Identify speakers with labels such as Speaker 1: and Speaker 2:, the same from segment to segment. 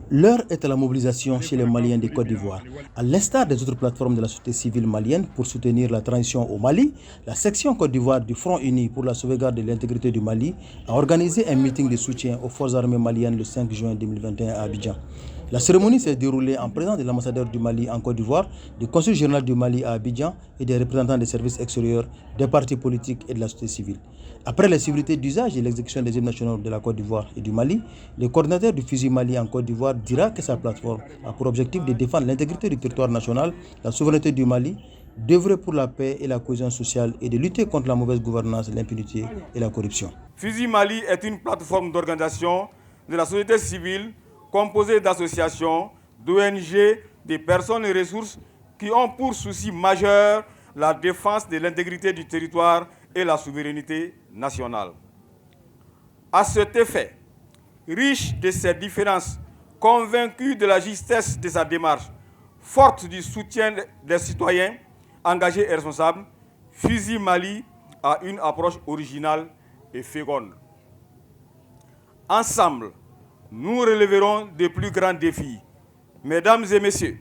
Speaker 1: L'heure est à la mobilisation chez les Maliens de Côte d'Ivoire. À l'instar des autres plateformes de la société civile malienne pour soutenir la transition au Mali, la section Côte d'Ivoire du Front Uni pour la sauvegarde de l'intégrité du Mali a organisé un meeting de soutien aux forces armées maliennes le 5 juin 2021 à Abidjan. La cérémonie s'est déroulée en présence de l'ambassadeur du Mali en Côte d'Ivoire, du Conseil général du Mali à Abidjan et des représentants des services extérieurs, des partis politiques et de la société civile. Après les civilités d'usage et l'exécution des hymnes nationaux de la Côte d'Ivoire et du Mali, le coordinateur du FUSI Mali en Côte d'Ivoire dira que sa plateforme a pour objectif de défendre l'intégrité du territoire national, la souveraineté du Mali, d'œuvrer pour la paix et la cohésion sociale et de lutter contre la mauvaise gouvernance, l'impunité et la corruption.
Speaker 2: FUSI Mali est une plateforme d'organisation de la société civile composée d'associations, d'ONG, de personnes et ressources qui ont pour souci majeur la défense de l'intégrité du territoire et la souveraineté nationale. À cet effet, riche de ses différences, convaincu de la justesse de sa démarche, forte du soutien des citoyens engagés et responsables, FUSI Mali a une approche originale et féconde. Ensemble, nous relèverons de plus grands défis. Mesdames et messieurs,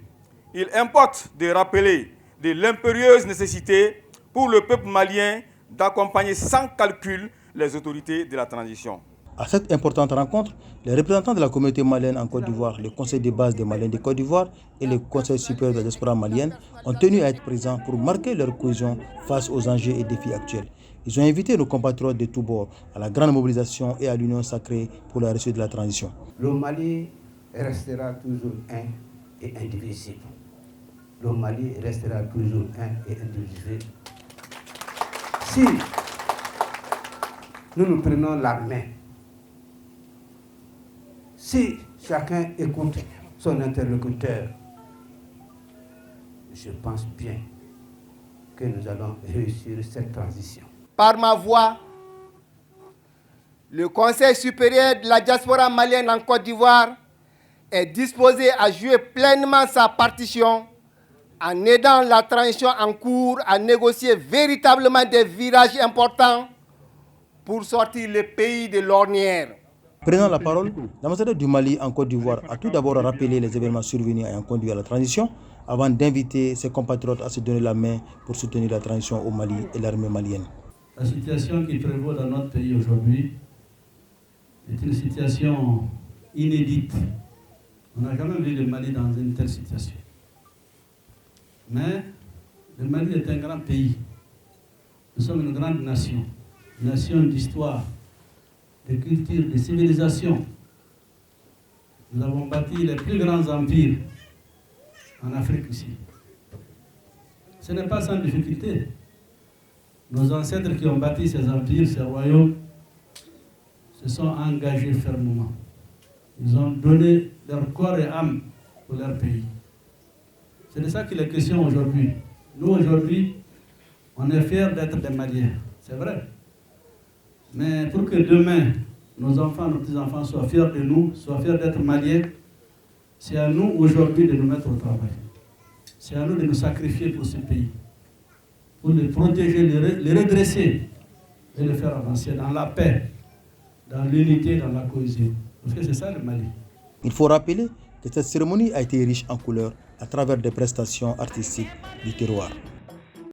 Speaker 2: il importe de rappeler de l'impérieuse nécessité pour le peuple malien d'accompagner sans calcul les autorités de la transition.
Speaker 1: À cette importante rencontre, les représentants de la communauté malienne en Côte d'Ivoire, le Conseil de base des Maliens de Côte d'Ivoire et le Conseil supérieur de la diaspora malienne ont tenu à être présents pour marquer leur cohésion face aux enjeux et défis actuels. Ils ont invité nos compatriotes de tous bords à la grande mobilisation et à l'union sacrée pour la réussite de la transition.
Speaker 3: Le Mali restera toujours un et indivisible. Le Mali restera toujours un et indivisible. Si nous prenons la main, si chacun écoute son interlocuteur, je pense bien que nous allons réussir cette transition.
Speaker 4: Par ma voix, le Conseil supérieur de la diaspora malienne en Côte d'Ivoire est disposé à jouer pleinement sa partition en aidant la transition en cours à négocier véritablement des virages importants pour sortir le pays de l'ornière.
Speaker 1: Prenant la parole, l'ambassadeur du Mali en Côte d'Ivoire a tout d'abord rappelé les événements survenus ayant conduit à la transition avant d'inviter ses compatriotes à se donner la main pour soutenir la transition au Mali et l'armée malienne.
Speaker 5: La situation qui prévaut dans notre pays aujourd'hui est une situation inédite. On n'a jamais vu le Mali dans une telle situation. Mais le Mali est un grand pays. Nous sommes une grande nation d'histoire, de culture, de civilisation. Nous avons bâti les plus grands empires en Afrique ici. Ce n'est pas sans difficulté. Nos ancêtres qui ont bâti ces empires, ces royaumes, se sont engagés fermement. Ils ont donné leur corps et âme pour leur pays. C'est de ça qu'il est question aujourd'hui. Nous, aujourd'hui, on est fiers d'être des Maliens, c'est vrai. Mais pour que demain, nos enfants, nos petits-enfants soient fiers de nous, soient fiers d'être Maliens, c'est à nous aujourd'hui de nous mettre au travail. C'est à nous de nous sacrifier pour ce pays, pour le protéger, le redresser et le faire avancer dans la paix, dans l'unité, dans la cohésion. Parce que c'est ça le Mali.
Speaker 1: Il faut rappeler que cette cérémonie a été riche en couleurs à travers des prestations artistiques du terroir.